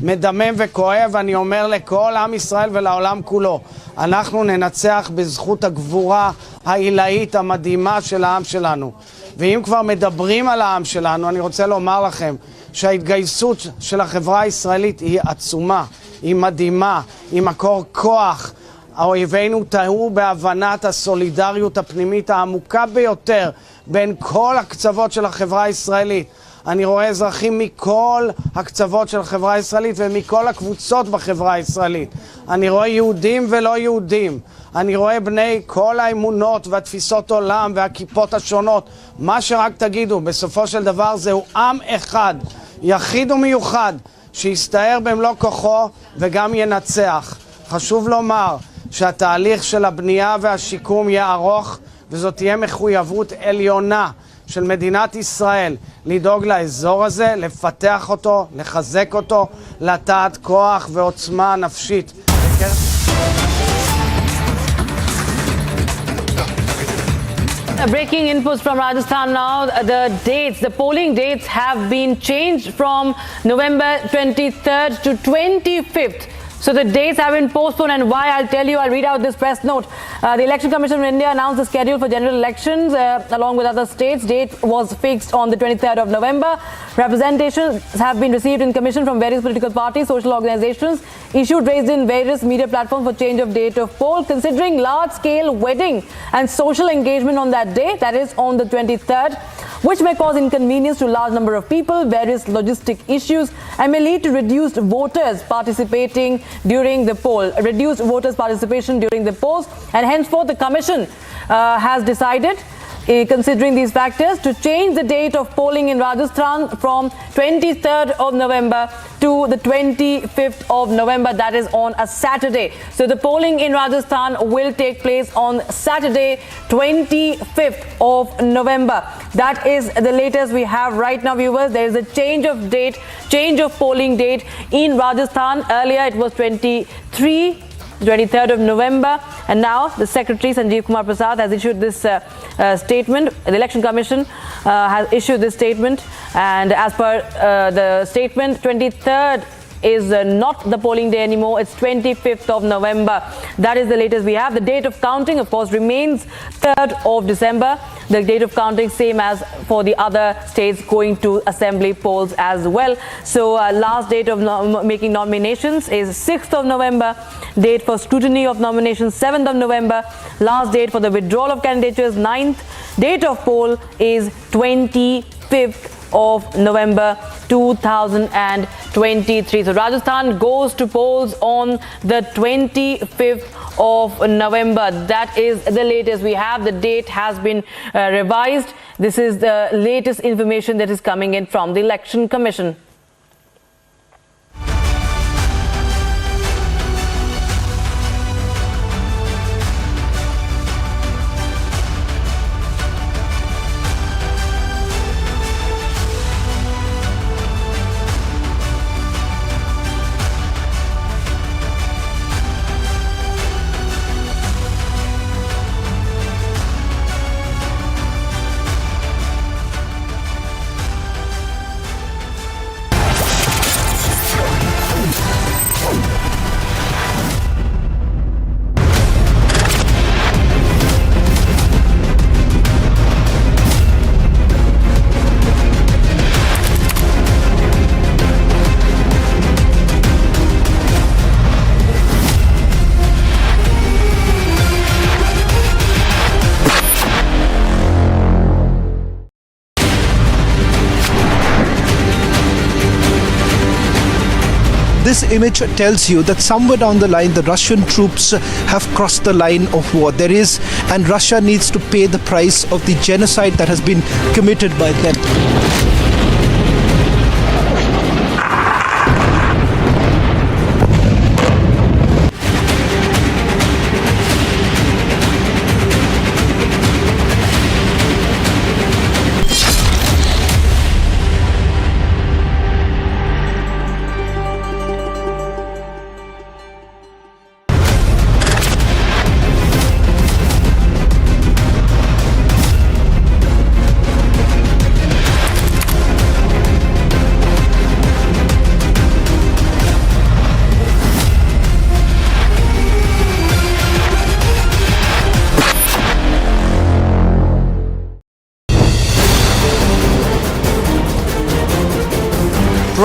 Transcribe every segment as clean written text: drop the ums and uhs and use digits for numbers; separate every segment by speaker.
Speaker 1: מדמם וכואב. אני אומר לכל עם ישראל ולעולם כולו, אנחנו ננצח בזכות הגבורה העילאית המדהימה של העם שלנו. ואם כבר מדברים על העם שלנו, אני רוצה לומר לכם שההתגייסות של החברה הישראלית היא עצומה, היא מדהימה, היא מקור כוח. האויבינו טעו בהבנת הסולידריות הפנימית העמוקה ביותר בין כל הקצוות של החברה הישראלית. אני רואה אזרחים מכל הקצוות של החברה הישראלית ומכל הקבוצות בחברה הישראלית. אני רואה יהודים ולא יהודים. אני רואה בני כל האמונות והתפיסות עולם והכיפות השונות. מה שרק תגידו, בסופו של דבר זהו עם אחד, יחיד ומיוחד, שיסתער במלוא כוחו וגם ינצח. חשוב לומר שהתהליך של הבנייה והשיקום יהיה ארוך, וזאת תהיה מחויבות עליונה של מדינת ישראל לדאוג לאזור הזה, לפתח אותו, לחזק אותו, לטעת כוח ועוצמה נפשית.
Speaker 2: Breaking inputs from Rajasthan now. The polling dates have been changed from November 23rd to 25th. So the dates have been postponed, and why, I'll tell you. I'll read out this press note. The Election Commission of India announced the schedule for general elections along with other states. Date was fixed on the 23rd of November. Representations have been received in commission from various political parties, social organizations, issued raised in various media platforms for change of date of poll. Considering large-scale wedding and social engagement on that day, that is on the 23rd, which may cause inconvenience to a large number of people, various logistic issues, and may lead to reduced voters participating during the poll. Reduced voters participation during the polls, and henceforth the Commission has decided, considering these factors, to change the date of polling in Rajasthan from 23rd of November to the 25th of November, that is on a Saturday. So the polling in Rajasthan will take place on Saturday, 25th of November. That is the latest we have right now, viewers. There is a change of date, change of polling date in Rajasthan. Earlier it was 23rd of November, and now the Secretary Sanjeev Kumar Prasad has issued this statement. The Election Commission has issued this statement, and as per the statement, 23rd is not the polling day anymore. It's 25th of November. That is the latest we have. The date of counting, of course, remains 3rd of December. The date of counting same as for the other states going to assembly polls as well. So last date of making nominations is 6th of November. Date for scrutiny of nominations 7th of November. Last date for the withdrawal of candidatures 9th. Date of poll is 25th of November 2023. So Rajasthan goes to polls on the 25th of November. That is the latest we have. The date has been revised. This is the latest information that is coming in from the Election Commission.
Speaker 3: This image tells you that somewhere down the line the Russian troops have crossed the line of war. And Russia needs to pay the price of the genocide that has been committed by them.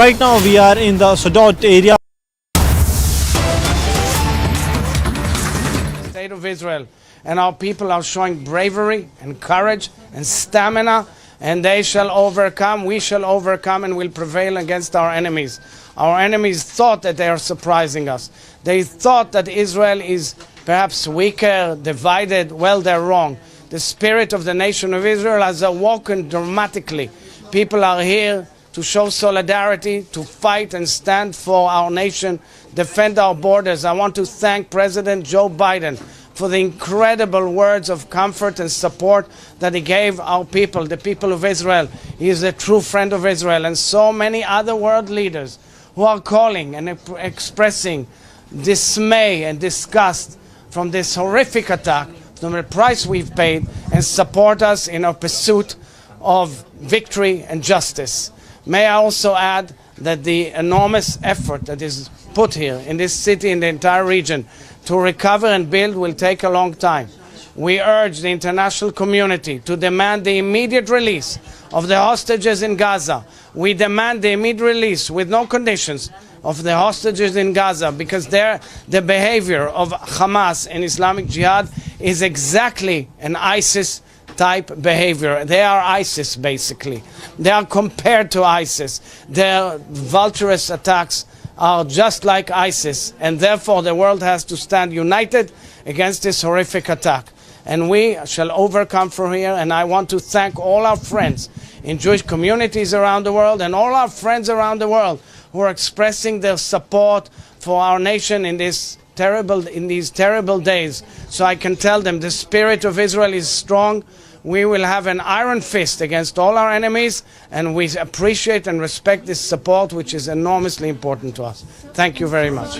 Speaker 4: Right now we are in the Sodot area.
Speaker 1: State of Israel, and our people are showing bravery and courage and stamina, and they shall overcome, we shall overcome, and will prevail against our enemies. Our enemies thought that they are surprising us. They thought that Israel is perhaps weaker, divided. Well, they're wrong. The spirit of the nation of Israel has awoken dramatically. People are here to show solidarity, to fight and stand for our nation, defend our borders. I want to thank President Joe Biden for the incredible words of comfort and support that he gave our people, the people of Israel. He is a true friend of Israel, and so many other world leaders who are calling and expressing dismay and disgust from this horrific attack, from the price we've paid, and support us in our pursuit of victory and justice. May I also add that the enormous effort that is put here in this city, in the entire region, to recover and build will take a long time. We urge the international community to demand the immediate release of the hostages in Gaza. We demand the immediate release, with no conditions, of the hostages in Gaza, because the behavior of Hamas and Islamic Jihad is exactly an ISIS type behavior. They are ISIS, basically. They are compared to ISIS. Their vulturous attacks are just like ISIS, and therefore the world has to stand united against this horrific attack. And we shall overcome from here, and I want to thank all our friends in Jewish communities around the world and all our friends around the world who are expressing their support for our nation in these terrible days. So I can tell them the spirit of Israel is strong. We will have an iron fist against all our enemies, and we appreciate and respect this support, which is enormously important to us. Thank you very much.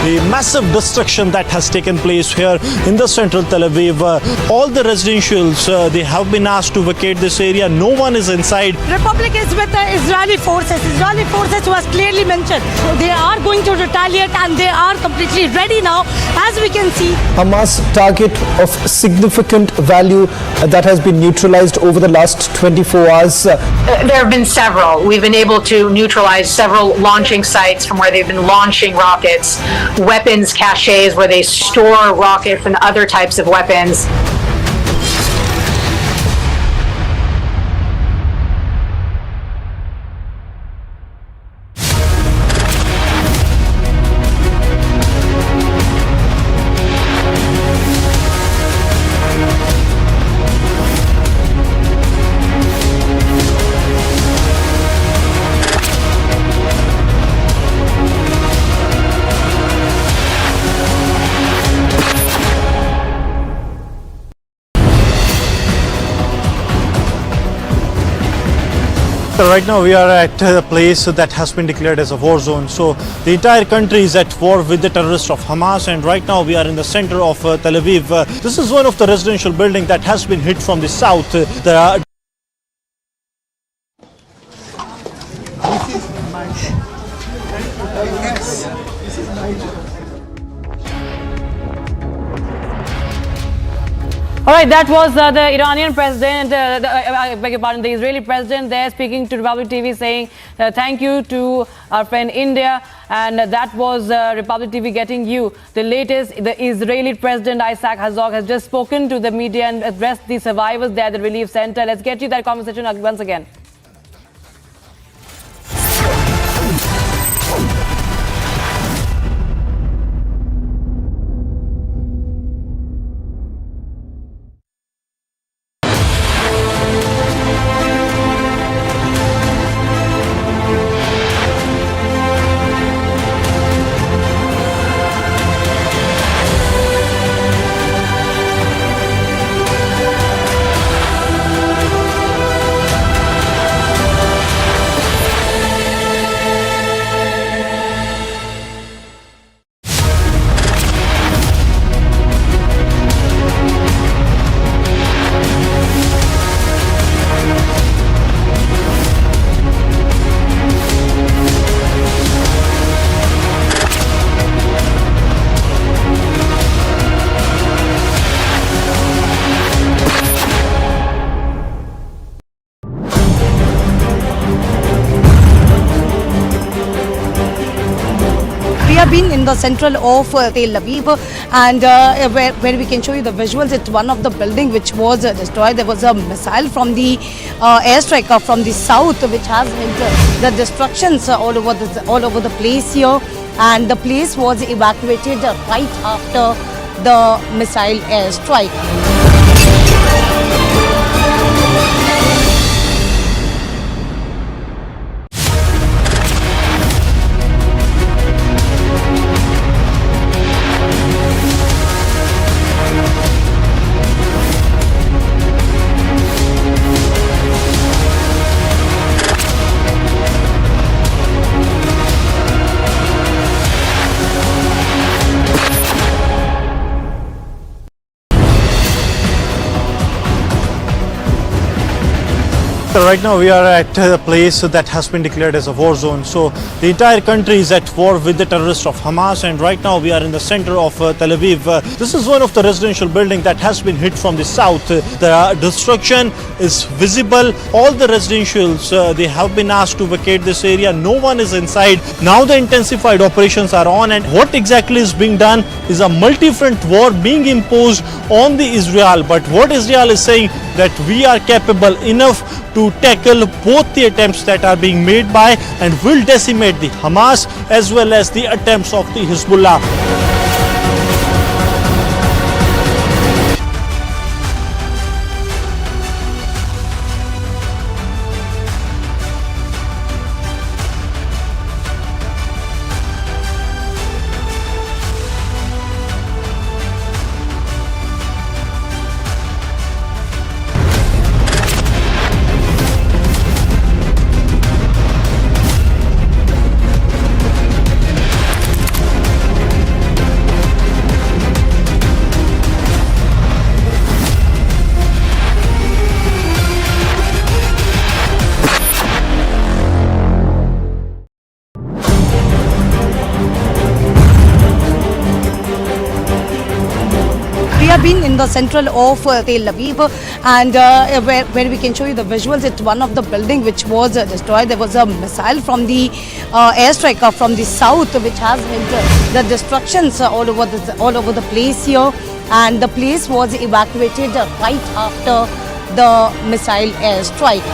Speaker 4: The massive destruction that has taken place here in the central Tel Aviv. All the residentials, they have been asked to vacate this area. No one is inside.
Speaker 5: Republic is with the Israeli forces. Israeli forces was clearly mentioned. They are going to retaliate, and they are completely ready now, as we can see.
Speaker 3: Hamas target of significant value that has been neutralized over the last 24 hours.
Speaker 6: There have been several. We've been able to neutralize several launching sites from where they've been launching rockets, weapons caches where they store rockets and other types of weapons.
Speaker 4: Right now we are at a place that has been declared as a war zone. So the entire country is at war with the terrorists of Hamas, and right now we are in the center of Tel Aviv. This is one of the residential buildings that has been hit from the south.
Speaker 2: All right, that was the Iranian president, I beg your pardon, the Israeli president there speaking to Republic TV saying thank you to our friend India, and that was Republic TV getting you the latest. The Israeli president Isac Hezorg has just spoken to the media and addressed the survivors there at the relief center. Let's get you that conversation once again.
Speaker 5: the central of Tel Aviv, and where we can show you the visuals. It's one of the building which was destroyed. There was a missile from the airstrike from the south, which has hit the destructions all over the place here, and the place was evacuated right after the missile airstrike.
Speaker 4: Right now we are at a place that has been declared as a war zone. So the entire country is at war with the terrorists of Hamas, and right now we are in the center of Tel Aviv. This is one of the residential buildings that has been hit from the south. The destruction is visible. All the residentials, they have been asked to vacate this area. No one is inside. Now the intensified operations are on, and what exactly is being done is a multi-front war being imposed on the Israel. But what Israel is saying, that we are capable enough to tackle both the attempts that are being made by and will decimate the Hamas as well as the attempts of the Hezbollah.
Speaker 5: We have been in the central of Tel Aviv, and where we can show you the visuals. It's one of the building which was destroyed. There was a missile from the airstrike from the south, which has hit the destructions all over the place here, and the place was evacuated right after the missile airstrike.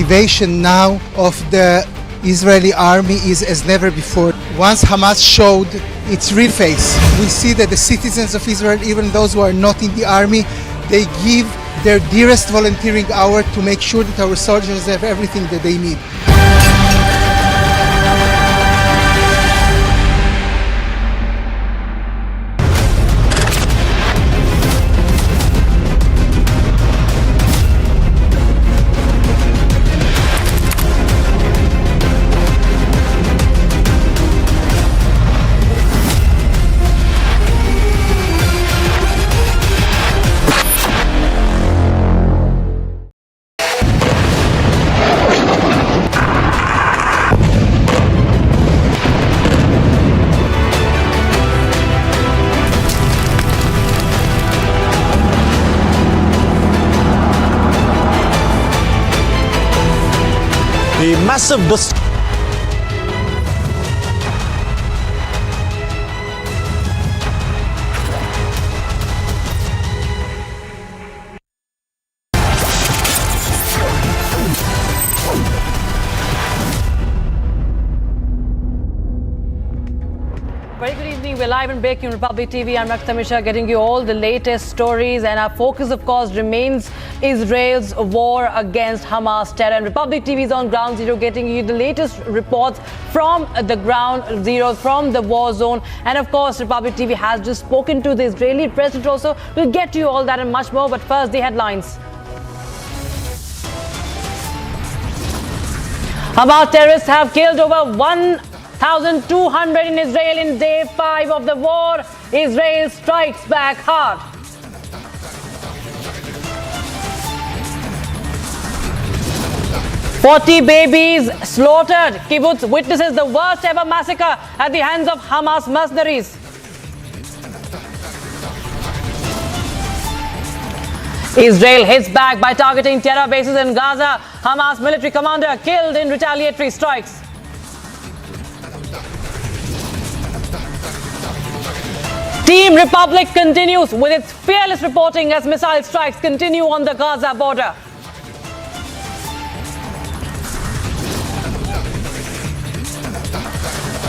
Speaker 7: motivation now of the Israeli army is as never before. Once Hamas showed its real face, we see that the citizens of Israel, even those who are not in the army, they give their dearest volunteering hour to make sure that our soldiers have everything that they need.
Speaker 4: The massive
Speaker 2: Very good evening. We're live and breaking Republic TV. I'm Rakta Mishra, getting you all the latest stories. And our focus, of course, remains Israel's war against Hamas terror. And Republic TV is on ground zero, getting you the latest reports from the ground zero, from the war zone. And of course, Republic TV has just spoken to the Israeli president also. We'll get to you all that and much more. But first, the headlines. Hamas terrorists have killed over 1,200 in Israel in day 5 of the war. Israel strikes back hard. "40 babies slaughtered." Kibbutz witnesses the worst ever massacre at the hands of Hamas mercenaries. Israel hits back by targeting terror bases in Gaza. Hamas military commander killed in retaliatory strikes. Team Republic continues with its fearless reporting as missile strikes continue on the Gaza border.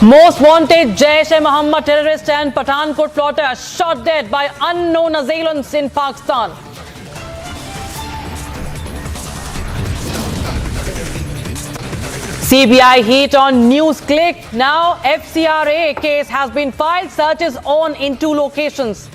Speaker 2: Most wanted Jaish-e-Mohammed terrorist and Pathankot plotter shot dead by unknown assailants in Pakistan. CBI heat on News Click. Now FCRA case has been filed. Searches on in 2 locations.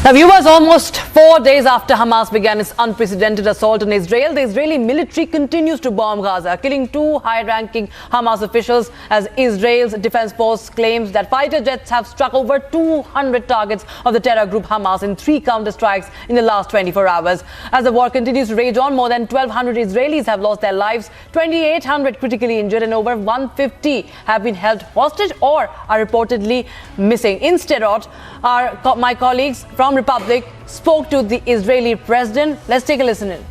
Speaker 2: Now, viewers, almost 4 days after Hamas began its unprecedented assault on Israel, the Israeli military continues to bomb Gaza, killing 2 high-ranking Hamas officials as Israel's defense force claims that fighter jets have struck over 200 targets of the terror group Hamas in 3 counter-strikes in the last 24 hours. As the war continues to rage on, more than 1,200 Israelis have lost their lives, 2,800 critically injured, and over 150 have been held hostage or are reportedly missing. In Sderot, my colleagues from Republic spoke to the Israeli president. Let's take a listen in.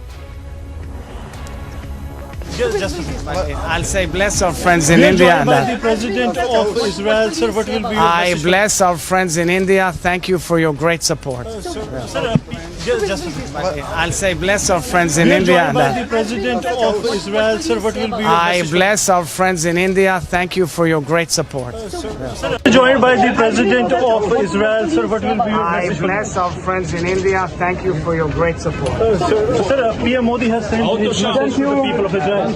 Speaker 1: I'll say bless our friends in India.
Speaker 4: the President of Israel, sir, what will be your
Speaker 1: I
Speaker 4: message?
Speaker 1: bless our friends in India. Thank you for your great support. I'll say bless our friends in India.
Speaker 4: the President of Israel, sir, what will be your
Speaker 1: I
Speaker 4: message?
Speaker 1: bless our friends in India. Thank you for your great support.
Speaker 4: Joined by the President of Israel, sir, what will be your
Speaker 1: I
Speaker 4: message?
Speaker 1: bless our friends in India. Thank you for your great support.
Speaker 4: Sir, PM Modi has sent his message to the people of Israel.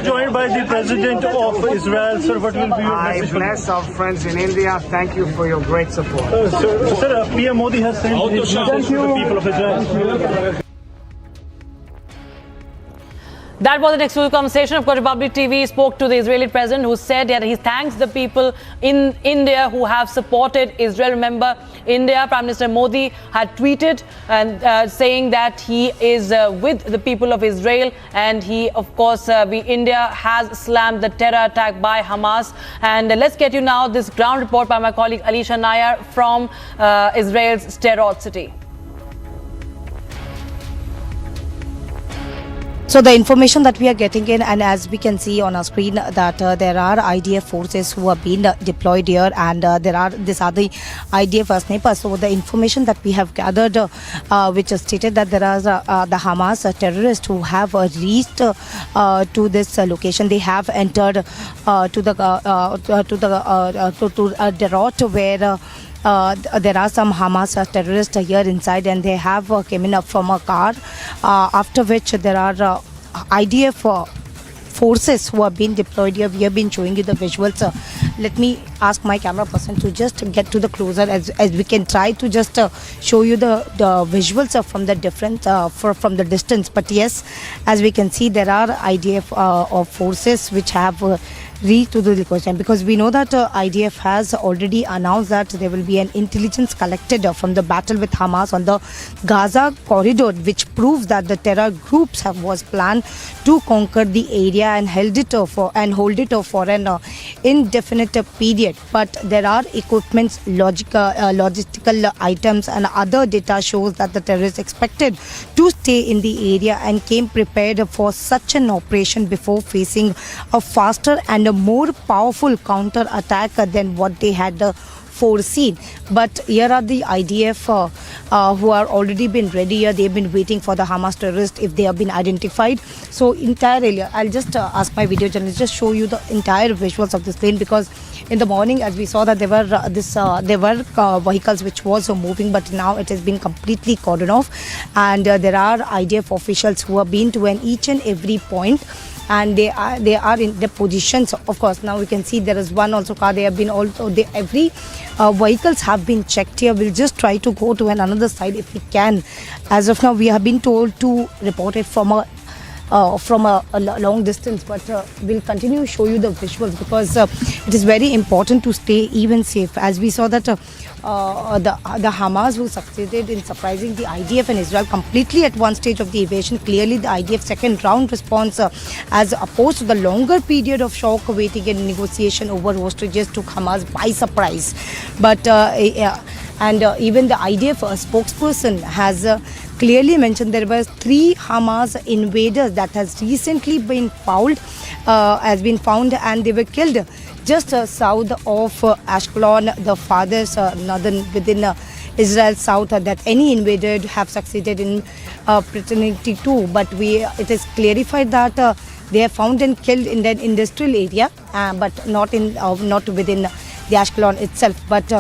Speaker 4: Joined by the President of Israel, sir, what will be your
Speaker 1: I
Speaker 4: message?
Speaker 1: bless our friends in India. Thank you for your great support.
Speaker 4: Sir, PM Modi has sent his message to the people of Israel.
Speaker 2: That was an exclusive conversation. Of course, Republic TV spoke to the Israeli president, who said that he thanks the people in India who have supported Israel. Remember, India, Prime Minister Modi had tweeted and saying that he is with the people of Israel, and he, of course, India has slammed the terror attack by Hamas. And let's get you now this ground report by my colleague Alisha Nair from Israel's Sderot city.
Speaker 5: So the information that we are getting in, and as we can see on our screen, that there are IDF forces who have been deployed here, and these are the IDF snipers. So the information that we have gathered, which has stated that there are the Hamas terrorists who have reached to this location. They have entered to Derot, where there are some Hamas terrorists here inside, and they have came in up from a car, after which there are IDF forces who have been deployed here. We have been showing you the visuals. Let me ask my camera person to just get to the closer, as we can try to just show you the visuals from the different from the distance. But yes, as we can see, there are IDF of forces which have reach to the location, because we know that IDF has already announced that there will be an intelligence collected from the battle with Hamas on the Gaza corridor, which proves that the terror groups was planned to conquer the area and hold it for an indefinite period. But there are equipments, logistical items and other data shows that the terrorists expected to stay in the area and came prepared for such an operation before facing a faster and a more powerful counter attack than what they had foreseen. But here are the IDF who are already been ready here. They've been waiting for the Hamas terrorists if they have been identified. So entire area, I'll just ask my video journalist just show you the entire visuals of this plane, because in the morning, as we saw, that there were vehicles which was moving, but now it has been completely cordoned off, and there are IDF officials who have been to each and every point, and they are in the positions. Of course, now we can see there is one also car. They have been also every vehicles have been checked here. We'll just try to go to another side if we can. As of now, we have been told to report it from a long distance, but we'll continue to show you the visuals, because it is very important to stay even safe. As we saw that the Hamas who succeeded in surprising the IDF and Israel completely at one stage of the invasion. Clearly the IDF second round response, as opposed to the longer period of shock waiting and negotiation over hostages, took Hamas by surprise. But even the IDF spokesperson has clearly mentioned there were 3 Hamas invaders that has recently been found, and they were killed just south of Ashkelon, the farthest northern within Israel south, that any invader have succeeded in pretending to. But it is clarified that they are found and killed in the industrial area, but not within the Ashkelon itself. But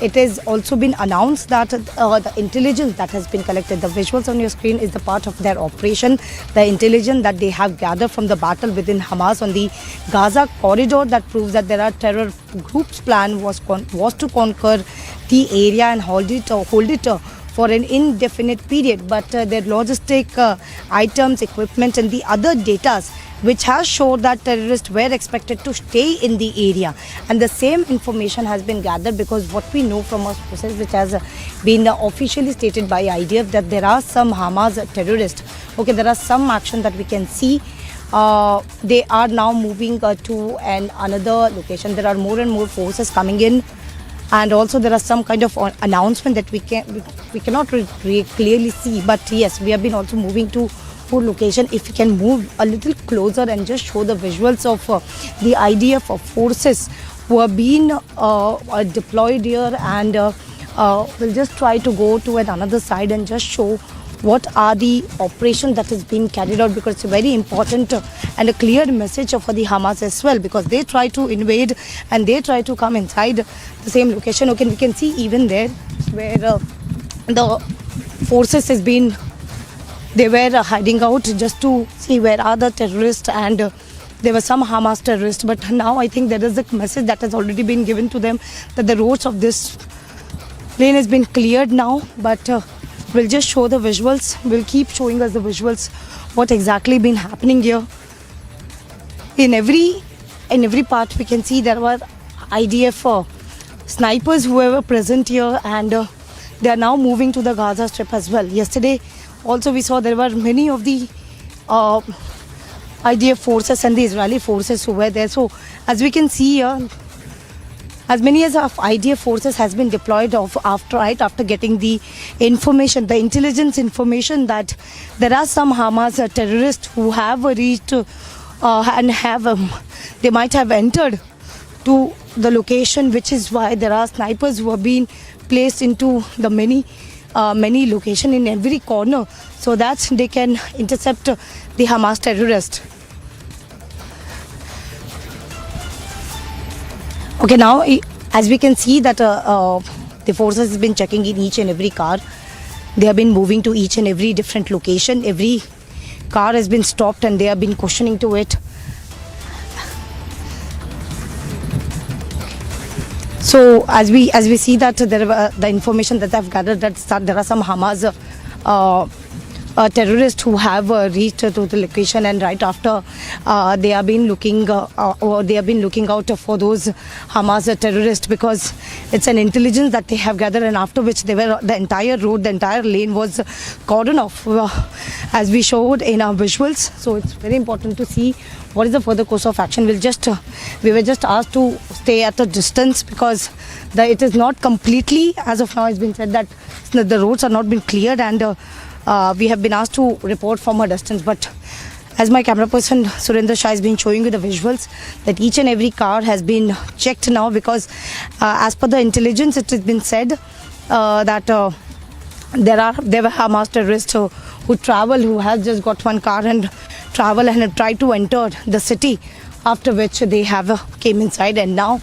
Speaker 5: it has also been announced that the intelligence that has been collected, the visuals on your screen, is the part of their operation. The intelligence that they have gathered from the battle within Hamas on the Gaza corridor, that proves that there are terror groups' plan was to conquer the area and hold it for an indefinite period. But their logistic items, equipment and the other data, which has showed that terrorists were expected to stay in the area. And the same information has been gathered, because what we know from our sources, which has been officially stated by IDF, that there are some Hamas terrorists. Okay, there are some action that we can see. They are now moving to another location. There are more and more forces coming in. And also there are some kind of announcement that we cannot clearly see. But yes, we have been also moving to location. If you can move a little closer and just show the visuals of the IDF forces who have been deployed here, and we'll just try to go to another side and just show what are the operations that is being carried out, because it's very important and a clear message for the Hamas as well, because they try to invade and they try to come inside the same location. Okay, we can see even there where the forces has been, they were hiding out just to see where are the terrorists, and there were some Hamas terrorists. But now I think there is a message that has already been given to them that the roads of this lane has been cleared now. But we'll just show the visuals. We'll keep showing us the visuals, what exactly been happening here. In every part we can see there were IDF snipers who were present here, and they are now moving to the Gaza Strip as well. Yesterday also we saw there were many of the IDF forces and the Israeli forces who were there. So as we can see here, as many as of IDF forces has been deployed after getting the information, the intelligence information that there are some Hamas terrorists who have reached and they might have entered to the location, which is why there are snipers who have been placed into the many location in every corner so that they can intercept the Hamas terrorists. Okay, now as we can see that the forces has been checking in each and every car. They have been moving to each and every different location. Every car has been stopped and they have been questioning to it. So as we see that the information that I've gathered that there are some Hamas terrorists who have reached to the location, and right after they have been looking out for those Hamas terrorists, because it's an intelligence that they have gathered, and after which the entire road, the entire lane was cordoned off, as we showed in our visuals. So it's very important to see what is the further course of action. We were just asked to stay at a distance because it is not completely, as of now it's been said that the roads are not been cleared, and we have been asked to report from a distance. But as my camera person Surendra Shah has been showing you the visuals, that each and every car has been checked now, because as per the intelligence it has been said that there were Hamas terrorists who have just got one car and travel and have tried to enter the city, after which they have came inside, and now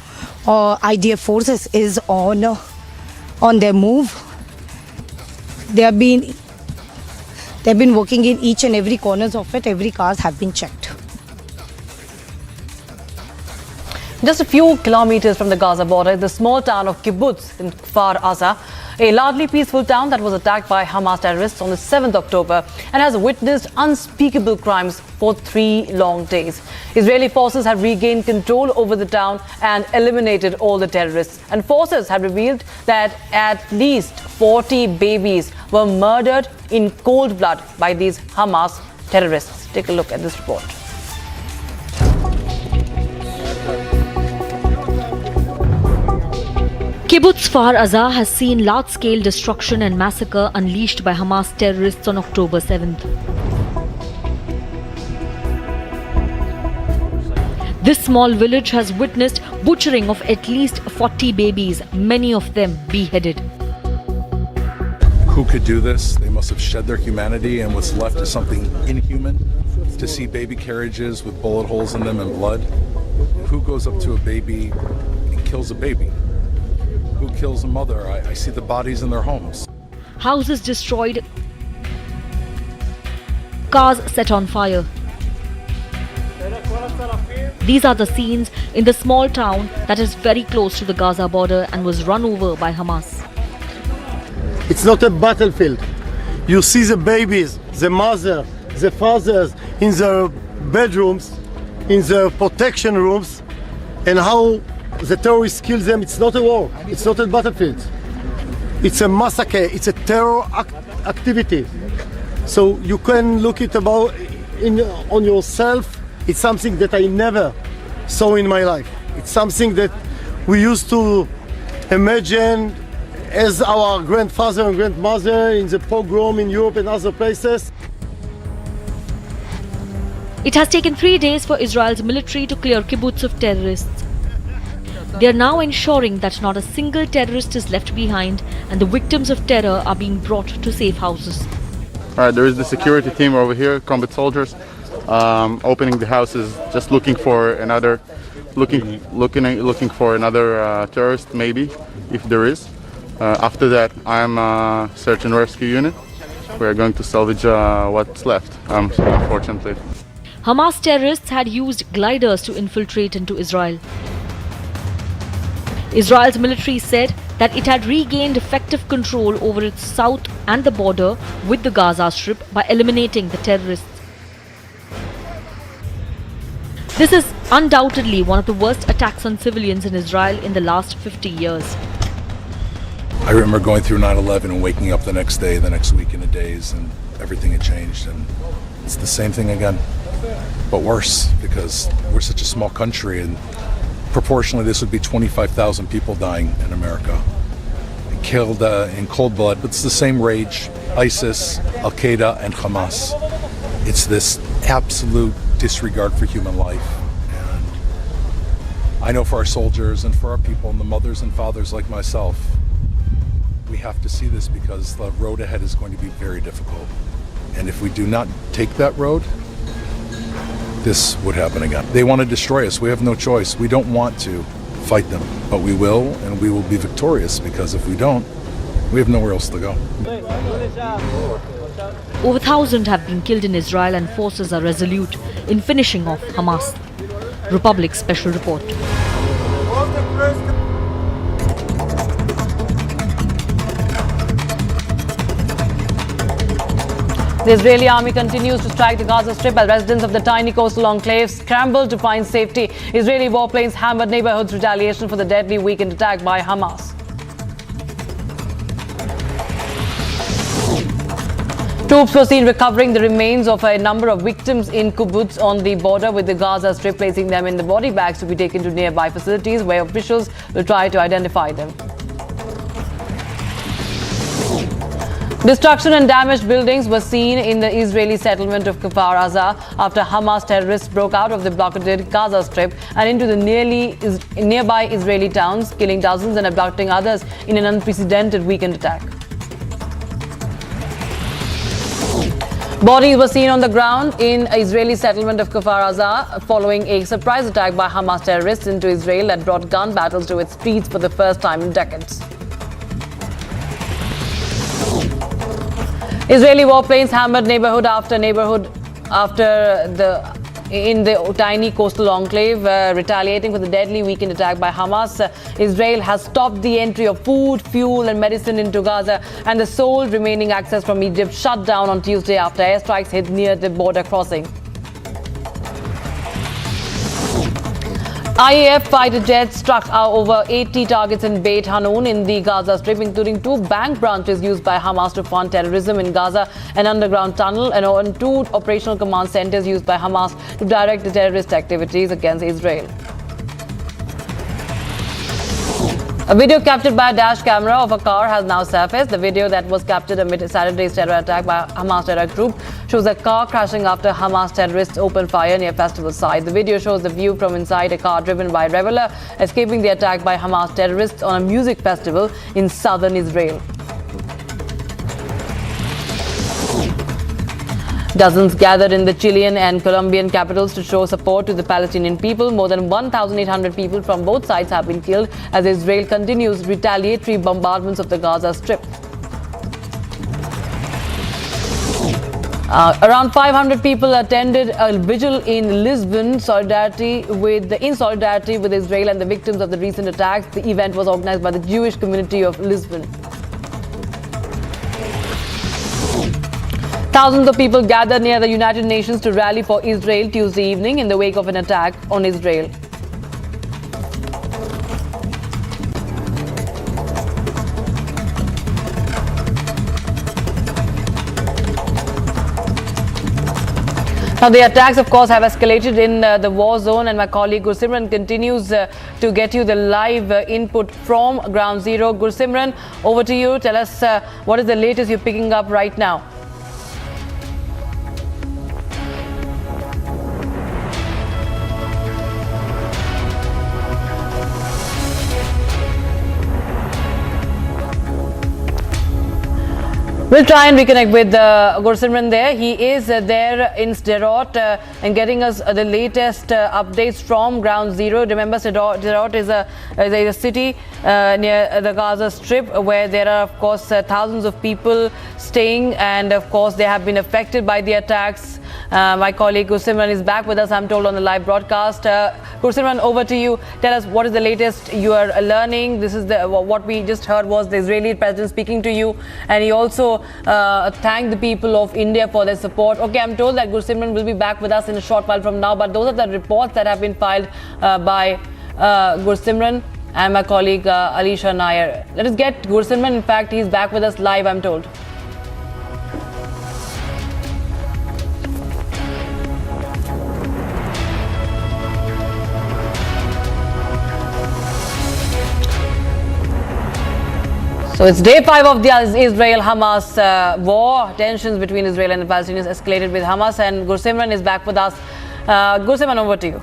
Speaker 5: IDF forces is on their move. They've been working in each and every corners of it. Every cars have been checked.
Speaker 2: Just a few kilometers from the Gaza border, the small town of Kibbutz in Kfar Aza, a largely peaceful town that was attacked by Hamas terrorists on the 7th October and has witnessed unspeakable crimes for 3 long days. Israeli forces have regained control over the town and eliminated all the terrorists. And forces have revealed that at least 40 babies were murdered in cold blood by these Hamas terrorists. Take a look at this report.
Speaker 8: Kibbutz Kfar Aza has seen large-scale destruction and massacre unleashed by Hamas terrorists on October 7th. This small village has witnessed butchering of at least 40 babies, many of them beheaded.
Speaker 9: Who could do this? They must have shed their humanity, and what's left is something inhuman. To see baby carriages with bullet holes in them and blood. Who goes up to a baby and kills a baby? Who kills a mother? I see the bodies in their homes.
Speaker 8: Houses destroyed, cars set on fire. These are the scenes in the small town that is very close to the Gaza border and was run over by Hamas.
Speaker 10: It's not a battlefield. You see the babies, the mother, the fathers in their bedrooms, in their protection rooms, and how the terrorists kill them. It's not a war. It's not a battlefield. It's a massacre. It's a terror activity. So you can look it on yourself. It's something that I never saw in my life. It's something that we used to imagine as our grandfather and grandmother in the pogrom in Europe and other places.
Speaker 8: It has taken 3 days for Israel's military to clear kibbutz of terrorists. They are now ensuring that not a single terrorist is left behind and the victims of terror are being brought to safe houses.
Speaker 11: There is the security team over here, combat soldiers, opening the houses, just looking for another, looking for another terrorist, maybe, if there is. After that, I'm a search and rescue unit. We are going to salvage what's left, unfortunately.
Speaker 8: Hamas terrorists had used gliders to infiltrate into Israel. Israel's military said that it had regained effective control over its south and the border with the Gaza Strip by eliminating the terrorists. This is undoubtedly one of the worst attacks on civilians in Israel in the last 50 years.
Speaker 9: I remember going through 9/11 and waking up the next day, the next week, in the days, and everything had changed, and it's the same thing again, but worse, because we're such a small country, and proportionally, this would be 25,000 people dying in America, killed in cold blood. But it's the same rage, ISIS, Al-Qaeda, and Hamas. It's this absolute disregard for human life. And I know for our soldiers and for our people and the mothers and fathers like myself, we have to see this because the road ahead is going to be very difficult. And if we do not take that road, this would happen again. They want to destroy us. We have no choice. We don't want to fight them, but we will, and we will be victorious, because if we don't, we have nowhere else to go.
Speaker 8: Over 1,000 have been killed in Israel and forces are resolute in finishing off Hamas. Republic Special Report.
Speaker 2: The Israeli army continues to strike the Gaza Strip as residents of the tiny coastal enclave scramble to find safety. Israeli warplanes hammered neighborhoods retaliation for the deadly weekend attack by Hamas. Troops were seen recovering the remains of a number of victims in kibbutz on the border with the Gaza Strip, placing them in the body bags to be taken to nearby facilities where officials will try to identify them. Destruction and damaged buildings were seen in the Israeli settlement of Kfar Aza after Hamas terrorists broke out of the blockaded Gaza Strip and into the nearby Israeli towns, killing dozens and abducting others in an unprecedented weekend attack. Bodies were seen on the ground in Israeli settlement of Kfar Aza following a surprise attack by Hamas terrorists into Israel that brought gun battles to its streets for the first time in decades. Israeli warplanes hammered neighborhood after neighborhood in the tiny coastal enclave, retaliating for the deadly weekend attack by Hamas. Israel has stopped the entry of food, fuel and medicine into Gaza, and the sole remaining access from Egypt shut down on Tuesday after airstrikes hit near the border crossing. IAF fighter jets struck over 80 targets in Beit Hanun in the Gaza Strip, including 2 bank branches used by Hamas to fund terrorism in Gaza, an underground tunnel, and 2 operational command centers used by Hamas to direct the terrorist activities against Israel. A video captured by a dash camera of a car has now surfaced. The video that was captured amid Saturday's terror attack by Hamas terror group shows a car crashing after Hamas terrorists opened fire near festival site. The video shows the view from inside a car driven by a reveler escaping the attack by Hamas terrorists on a music festival in southern Israel. Dozens gathered in the Chilean and Colombian capitals to show support to the Palestinian people. More than 1,800 people from both sides have been killed as Israel continues retaliatory bombardments of the Gaza Strip. Around 500 people attended a vigil in Lisbon in solidarity with Israel and the victims of the recent attacks. The event was organized by the Jewish community of Lisbon. Thousands of people gathered near the United Nations to rally for Israel Tuesday evening in the wake of an attack on Israel. Now, the attacks, of course, have escalated in the war zone, and my colleague Gursimran continues to get you the live input from Ground Zero. Gursimran, over to you. Tell us what is the latest you're picking up right now. We'll try and reconnect with Gursimran there. He is there in Sderot and getting us the latest updates from Ground Zero. Remember, Sderot is a city near the Gaza Strip where there are, of course, thousands of people staying, and of course they have been affected by the attacks. My colleague Gursimran is back with us, I'm told, on the live broadcast. Gursimran, over to you. Tell us what is the latest you are learning. This is what we just heard was the Israeli president speaking to you, and he also thanked the people of India for their support. Okay, I'm told that Gursimran will be back with us in a short while from now, but those are the reports that have been filed by Gursimran and my colleague Alisha Nair. Let us get Gursimran. In fact, he's back with us live, I'm told. So it's day 5 of the Israel-Hamas war. Tensions between Israel and the Palestinians escalated with Hamas, and Gursimran is back with us. Gursimran, over to you.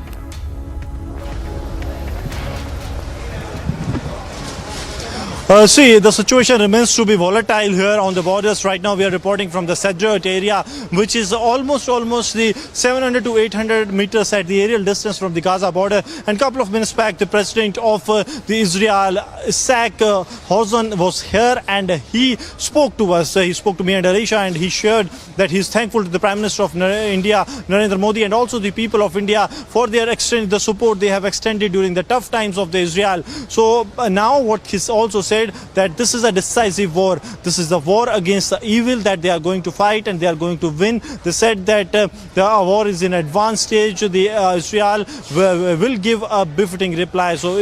Speaker 4: See, the situation remains to be volatile here on the borders. Right now we are reporting from the Sderot area, which is almost the 700 to 800 meters at the aerial distance from the Gaza border. And a couple of minutes back, the president of the Israel, Isaac Hezorg, was here, and he spoke to us. He spoke to me and Arisha, and he shared that he is thankful to the Prime Minister of India, Narendra Modi, and also the people of India for the support they have extended during the tough times of the Israel. So now what he's also said, that this is a decisive war. This is the war against the evil that they are going to fight, and they are going to win. They said that the war is in advanced stage. Israel will give a befitting reply. So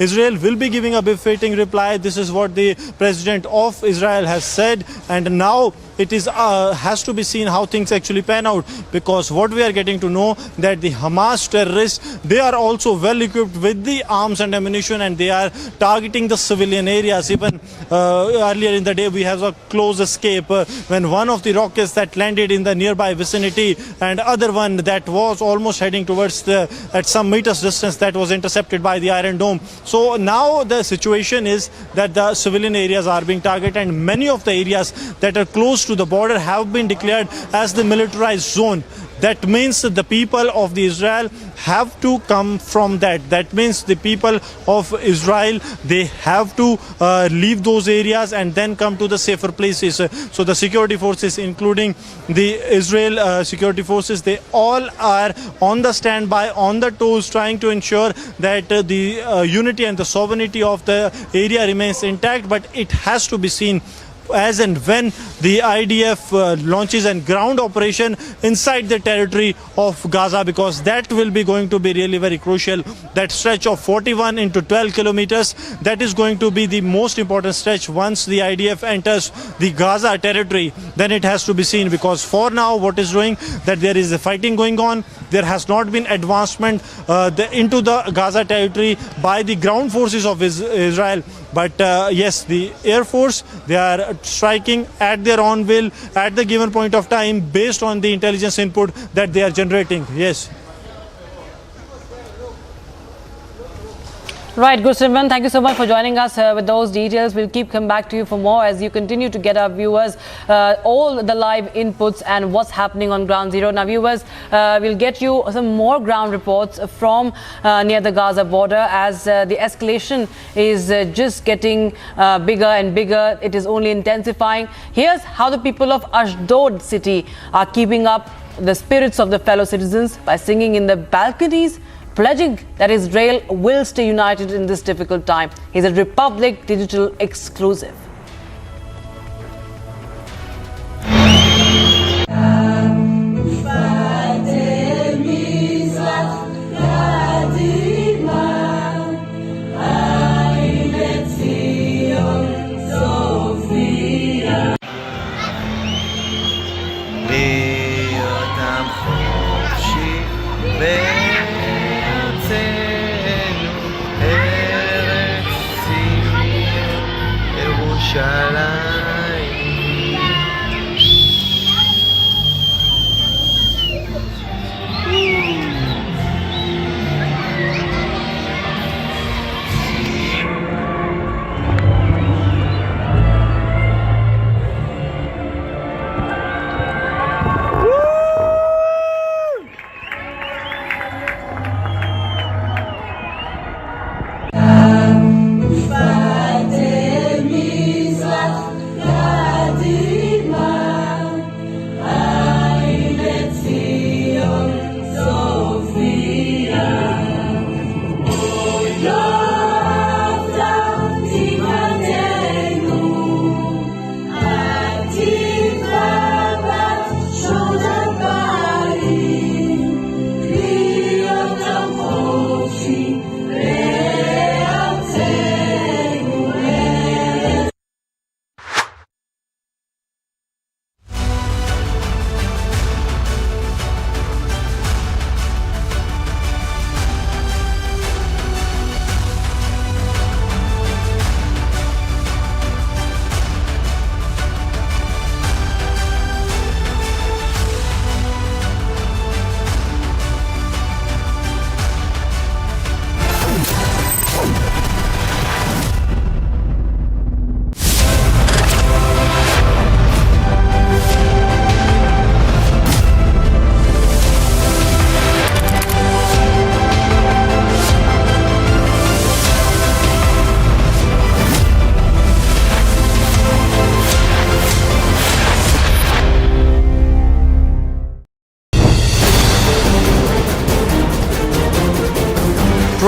Speaker 4: Israel will be giving a befitting reply. This is what the president of Israel has said, and now it is has to be seen how things actually pan out, because what we are getting to know that the Hamas terrorists, they are also well equipped with the arms and ammunition, and they are targeting the civilian areas. Even earlier in the day we have a close escape when one of the rockets that landed in the nearby vicinity, and other one that was almost heading towards at some meters distance, that was intercepted by the Iron Dome. So now the situation is that the civilian areas are being targeted, and many of the areas that are close to the border have been declared as the militarized zone. That means that the people of the Israel have to come from that. That means the people of Israel, they have to leave those areas and then come to the safer places. So the security forces, including the Israel security forces, they all are on the standby, on the toes, trying to ensure that the unity and the sovereignty of the area remains intact. But it has to be seen as and when the IDF launches a ground operation inside the territory of Gaza, because that will be going to be really very crucial. That stretch of 41 into 12 kilometers, that is going to be the most important stretch. Once the IDF enters the Gaza territory, then it has to be seen, because for now what is doing that there is a fighting going on. There has not been advancement into the Gaza territory by the ground forces of Israel. But yes, the Air Force, they are striking at their own will at the given point of time based on the intelligence input that they are generating. Yes.
Speaker 2: Right, Gursimran, thank you so much for joining us with those details. We'll keep coming back to you for more as you continue to get our viewers all the live inputs and what's happening on ground zero. Now, viewers, we'll get you some more ground reports from near the Gaza border as the escalation is just getting bigger and bigger. It is only intensifying. Here's how the people of Ashdod city are keeping up the spirits of the fellow citizens by singing in the balconies, pledging that Israel will stay united in this difficult time. He's a Republic Digital exclusive.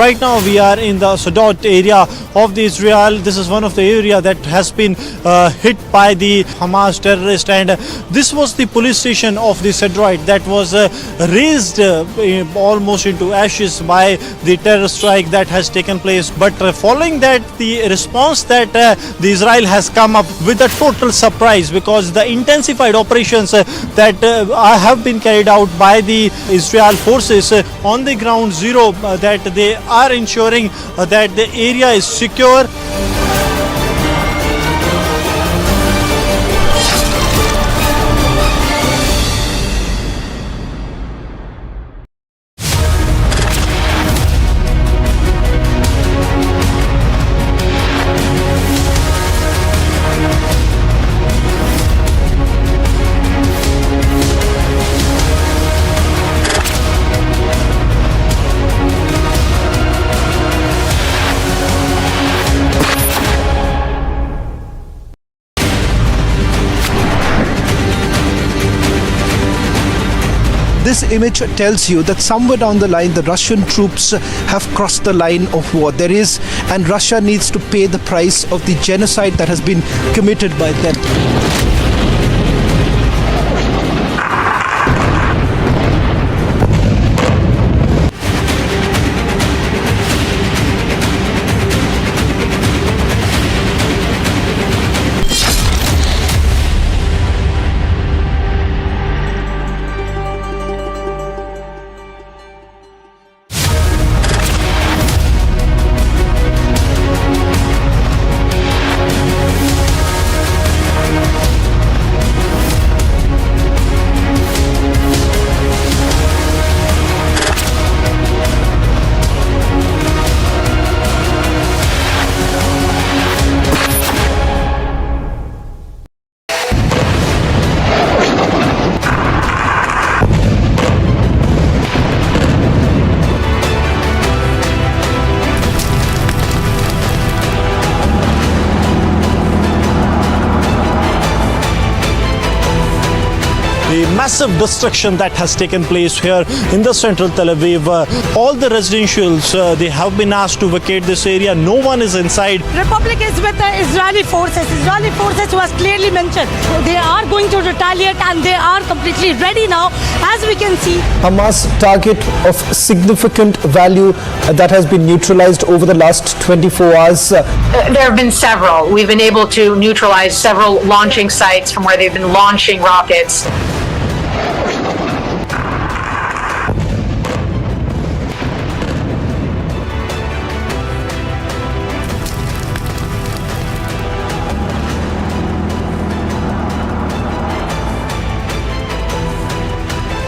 Speaker 4: right now we are in the Sodot area of the Israel. This is one of the area that has been hit by the Hamas terrorist, and this was the police station of the Sderot that was razed almost into ashes by the terror strike that has taken place. But following that, the response that the Israel has come up with a total surprise, because the intensified operations that have been carried out by the Israel forces on the ground zero, that they are ensuring that the area is secure.
Speaker 3: This image tells you that somewhere down the line the Russian troops have crossed the line of war. And Russia needs to pay the price of the genocide that has been committed by them.
Speaker 4: The massive destruction that has taken place here in the central Tel Aviv. All the residentials, they have been asked to vacate this area. No one is inside.
Speaker 5: Republic is with the Israeli forces. Israeli forces was clearly mentioned. They are going to retaliate and they are completely ready now, as we can see.
Speaker 3: Hamas target of significant value that has been neutralized over the last 24 hours.
Speaker 6: There have been several. We've been able to neutralize several launching sites from where they've been launching rockets.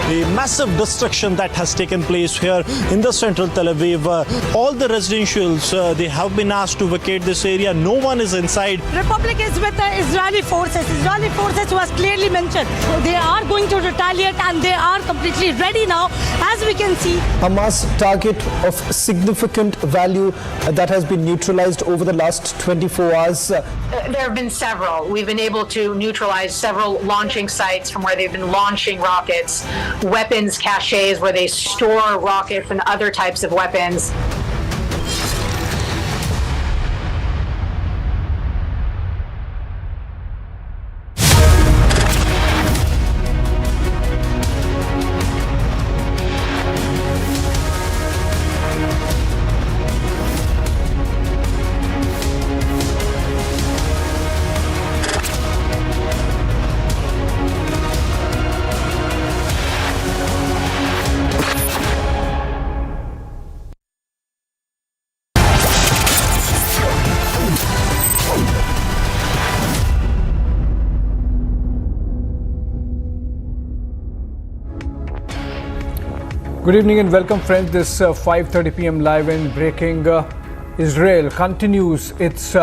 Speaker 4: The massive destruction that has taken place here in the central Tel Aviv. All the residentials, they have been asked to vacate this area. No one is inside.
Speaker 5: Republic is with the Israeli forces. Israeli forces was clearly mentioned. They are going to retaliate and they are completely ready now, as we can see.
Speaker 3: Hamas target of significant value that has been neutralized over the last 24 hours.
Speaker 6: There have been several. We've been able to neutralize several launching sites from where they've been launching rockets, weapons caches where they store rockets and other types of weapons.
Speaker 12: Good evening and welcome, friends. This 5:30 p.m. live and breaking. Israel continues its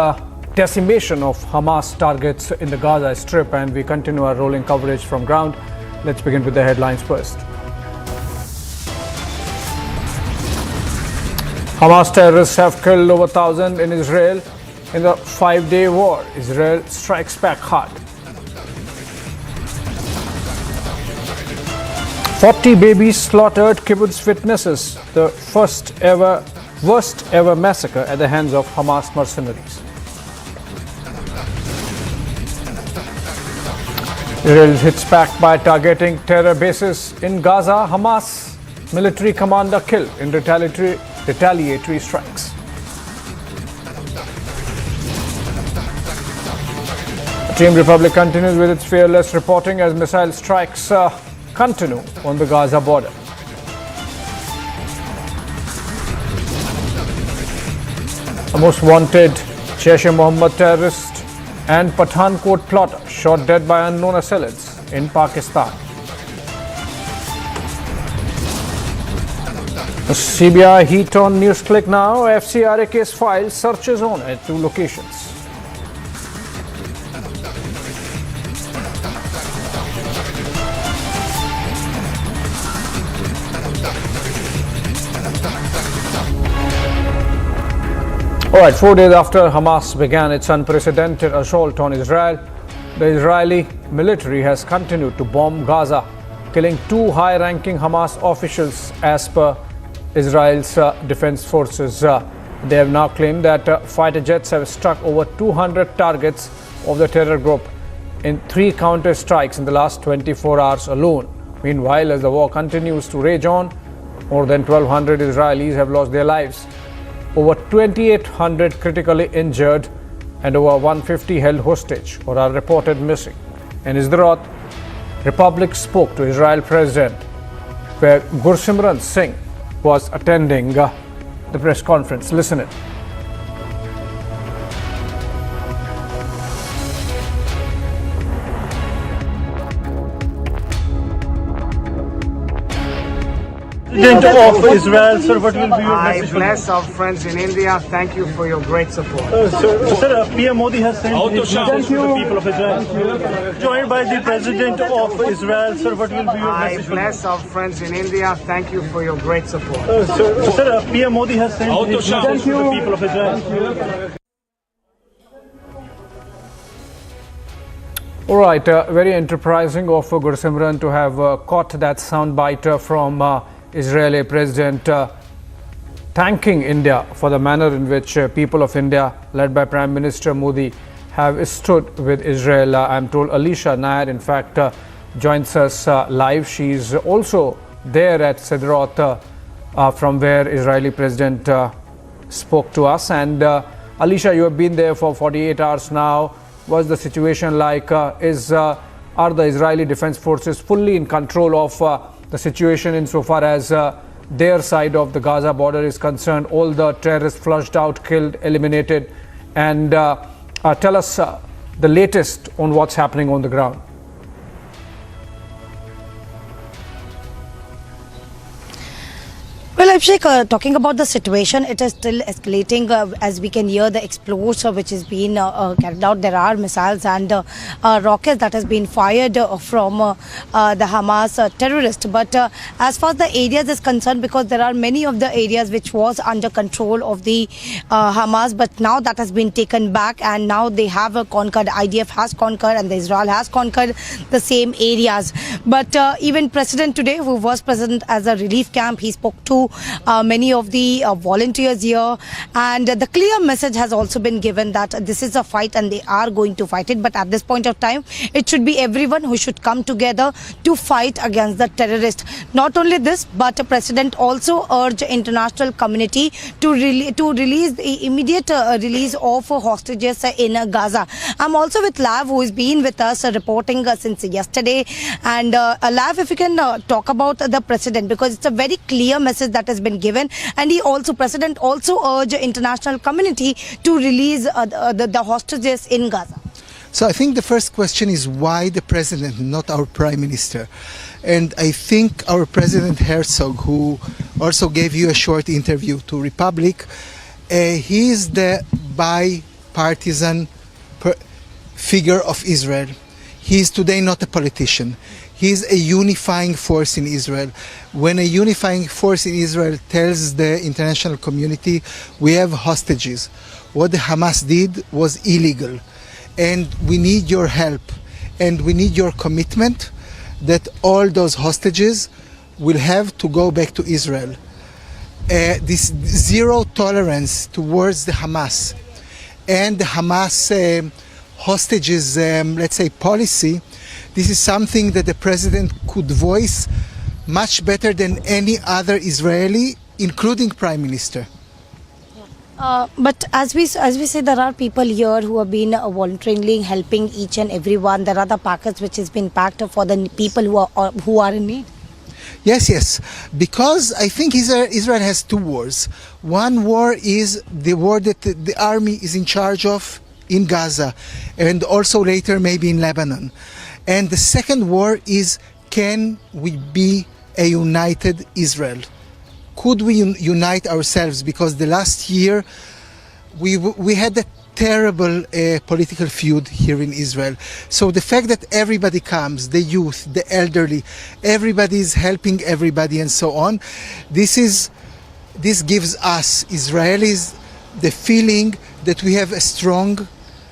Speaker 12: decimation of Hamas targets in the Gaza Strip, and we continue our rolling coverage from ground. Let's begin with the headlines first. Hamas terrorists have killed over 1,000 in Israel in the 5-day war. Israel strikes back hard. 40 babies slaughtered, kibbutz witnesses the first ever worst ever massacre at the hands of Hamas mercenaries. Israel hits back by targeting terror bases in Gaza. Hamas military commander killed in retaliatory strikes. Team Republic continues with its fearless reporting as missile strikes continue on the Gaza border. A most wanted Jaish-e-Mohammed terrorist and Pathankot plotter shot dead by unknown assailants in Pakistan. The CBI heat on NewsClick now. FCRA case file searches on at 2 locations. All right, 4 days after Hamas began its unprecedented assault on Israel, the Israeli military has continued to bomb Gaza, killing 2 high-ranking Hamas officials as per Israel's defense forces. They have now claimed that fighter jets have struck over 200 targets of the terror group in 3 counter strikes in the last 24 hours alone. Meanwhile, as the war continues to rage on, more than 1,200 Israelis have lost their lives, over 2,800 critically injured, and over 150 held hostage or are reported missing. In Sderot, Republic spoke to Israel President, where Gursimran Singh was attending the press conference. Listen in.
Speaker 4: President of Israel, sir, what will be your message?
Speaker 1: I bless our friends in India. Thank you for your great support.
Speaker 4: Sir, PM Modi has sent his message to the people of Israel. Joined by the President of Israel, sir, what will be your message?
Speaker 1: I bless our friends in India. Thank you for your great support.
Speaker 4: Sir, PM Modi has sent his message to the people of Israel.
Speaker 12: All right, very enterprising of Gursimran to have caught that soundbite from Israeli President thanking India for the manner in which people of India, led by Prime Minister Modi, have stood with Israel. I'm told Alisha Nair, in fact, joins us live. She's also there at Sderot, from where Israeli President spoke to us. And Alisha, you have been there for 48 hours now. What's the situation like? Are the Israeli Defense Forces fully in control of the situation insofar as their side of the Gaza border is concerned? All the terrorists flushed out, killed, eliminated. And tell us the latest on what's happening on the ground.
Speaker 5: Well, Abhishek, talking about the situation, it is still escalating as we can hear the explosion which is being carried out. There are missiles and rockets that has been fired from the Hamas terrorists. But as far as the areas is concerned, because there are many of the areas which was under control of the Hamas, but now that has been taken back and now they have conquered. IDF has conquered and the Israel has conquered the same areas. But even President today, who was present as a relief camp, he spoke to many of the volunteers here, and the clear message has also been given that this is a fight and they are going to fight it, but at this point of time it should be everyone who should come together to fight against the terrorists. Not only this, but the President also urged international community to release the immediate release of hostages in Gaza. I'm also with Lav, who has been with us reporting since yesterday, and Lav, if you can talk about the President, because it's a very clear message that has been given, and President also urged international community to release the hostages in Gaza.
Speaker 7: So I think the first question is why the President, not our Prime Minister? And I think our President Herzog, who also gave you a short interview to Republic, he is the bipartisan figure of Israel. He is today not a politician. He is a unifying force in Israel. When a unifying force in Israel tells the international community, we have hostages, what the Hamas did was illegal, and we need your help, and we need your commitment that all those hostages will have to go back to Israel. this zero tolerance towards the Hamas and the Hamas hostages, let's say, policy, this is something that the president could voice much better than any other Israeli, including prime minister.
Speaker 5: But as we say, there are people here who have been voluntarily helping each and everyone. There are the packets which has been packed for the people who are in need.
Speaker 7: Yes, because I think Israel has two wars. One war is the war that the army is in charge of in Gaza, and also later maybe in Lebanon. And the second war is, can we be a united Israel? Could we unite ourselves? Because the last year we had a terrible political feud here in Israel. So the fact that everybody comes, the youth, the elderly, everybody is helping everybody and so on, this gives us Israelis the feeling that we have a strong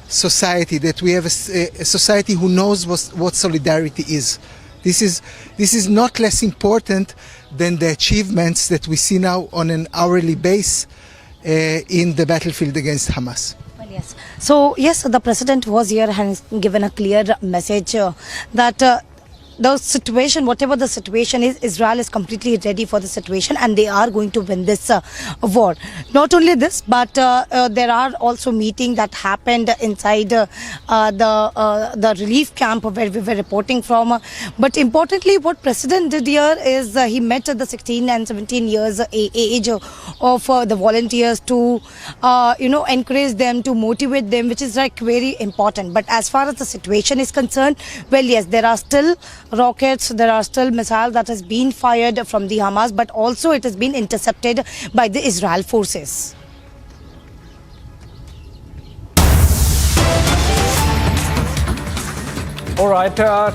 Speaker 7: society, that we have a society who knows what solidarity is. This is not less important than the achievements that we see now on an hourly base in the battlefield against Hamas.
Speaker 5: Well, yes. So, yes, the president was here and has given a clear message that the situation, whatever the situation is, Israel is completely ready for the situation and they are going to win this war. Not only this, but there are also meetings that happened inside the relief camp where we were reporting from. But importantly, what President did here is he met the 16 and 17 years age of the volunteers to, encourage them, to motivate them, which is like very important. But as far as the situation is concerned, well, yes, there are still rockets, there are still missiles that has been fired from the Hamas, but also it has been intercepted by the Israel forces.
Speaker 12: All right,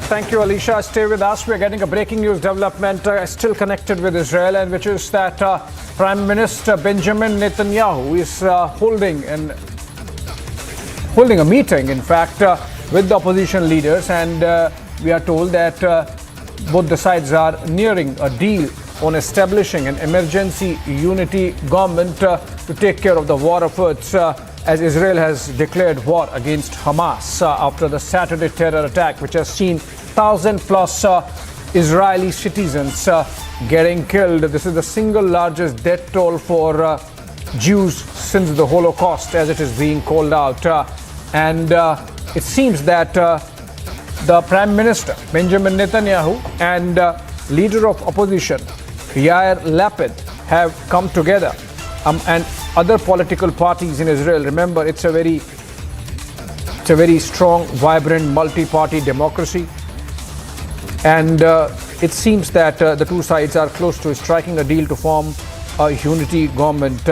Speaker 12: thank you, Alicia. Stay with us. We're getting a breaking news development still connected with Israel, and which is that Prime Minister Benjamin Netanyahu is holding a meeting, in fact, with the opposition leaders, and we are told that both the sides are nearing a deal on establishing an emergency unity government to take care of the war efforts as Israel has declared war against Hamas after the Saturday terror attack, which has seen 1,000+ Israeli citizens getting killed. This is the single largest death toll for Jews since the Holocaust, as it is being called out. And it seems that the Prime Minister, Benjamin Netanyahu, and leader of opposition, Yair Lapid, have come together, and other political parties in Israel. Remember, it's a very strong, vibrant, multi-party democracy, and it seems that the two sides are close to striking a deal to form a unity government.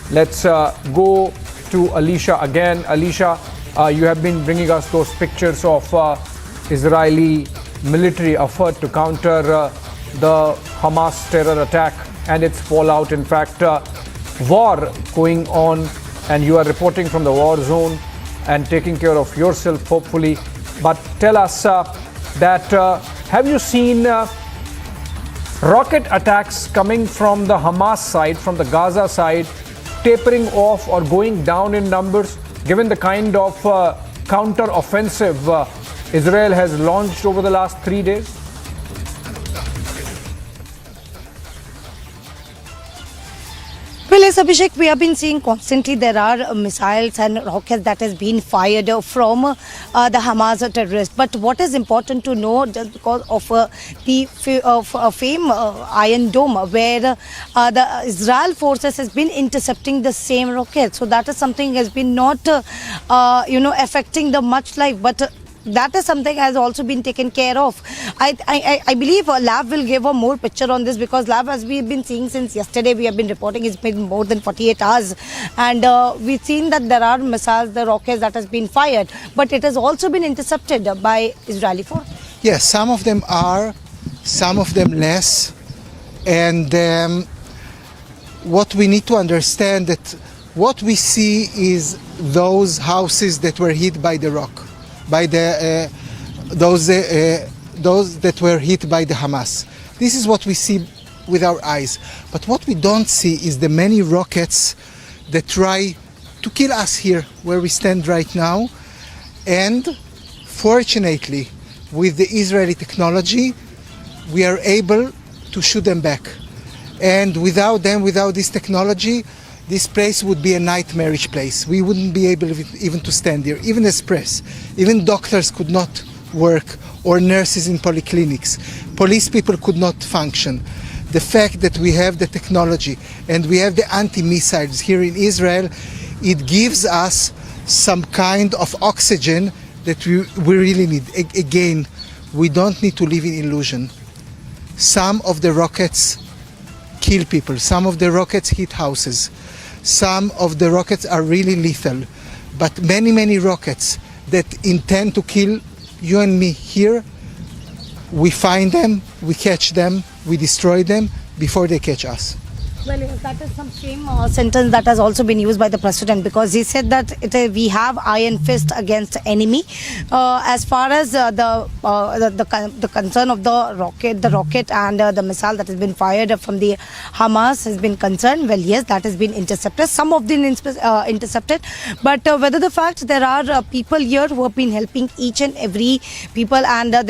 Speaker 12: Let's go to Alicia again. Alicia, you have been bringing us those pictures of Israeli military effort to counter the Hamas terror attack and its fallout. In fact, war going on, and you are reporting from the war zone and taking care of yourself, hopefully. But tell us have you seen rocket attacks coming from the Hamas side, from the Gaza side, tapering off or going down in numbers, given the kind of counter-offensive Israel has launched over the last 3 days?
Speaker 5: Well, yes, Abhishek, we have been seeing constantly there are missiles and rockets that has been fired from the Hamas terrorists. But what is important to know, just because of the famed Iron Dome, where the Israel forces has been intercepting the same rockets. So that is something has been not, affecting the much life, but that is something has also been taken care of. I believe Lab will give a more picture on this, because Lab, as we've been seeing since yesterday, we have been reporting it's been more than 48 hours, and we've seen that there are missiles, the rockets that has been fired, but it has also been intercepted by Israeli forces.
Speaker 7: Yes, some of them are, some of them less, and what we need to understand that what we see is those houses that were hit by the rock, by those that were hit by the Hamas. This is what we see with our eyes. But what we don't see is the many rockets that try to kill us here where we stand right now. And fortunately, with the Israeli technology, we are able to shoot them back. And without them, without this technology, this place would be a nightmarish place. We wouldn't be able even to stand here, even as press. Even doctors could not work, or nurses in polyclinics. Police people could not function. The fact that we have the technology and we have the anti-missiles here in Israel, it gives us some kind of oxygen that we really need. Again, we don't need to live in illusion. Some of the rockets kill people. Some of the rockets hit houses. Some of the rockets are really lethal. But many, many rockets that intend to kill you and me here, we find them, we catch them, we destroy them before they catch us.
Speaker 5: Well, yes, that is some same sentence that has also been used by the president, because he said that we have iron fist against enemy. As far as the concern of the rocket and the missile that has been fired from the Hamas has been concerned, well, yes, that has been intercepted. Some of them intercepted, but whether the fact there are people here who have been helping each and every people, and there are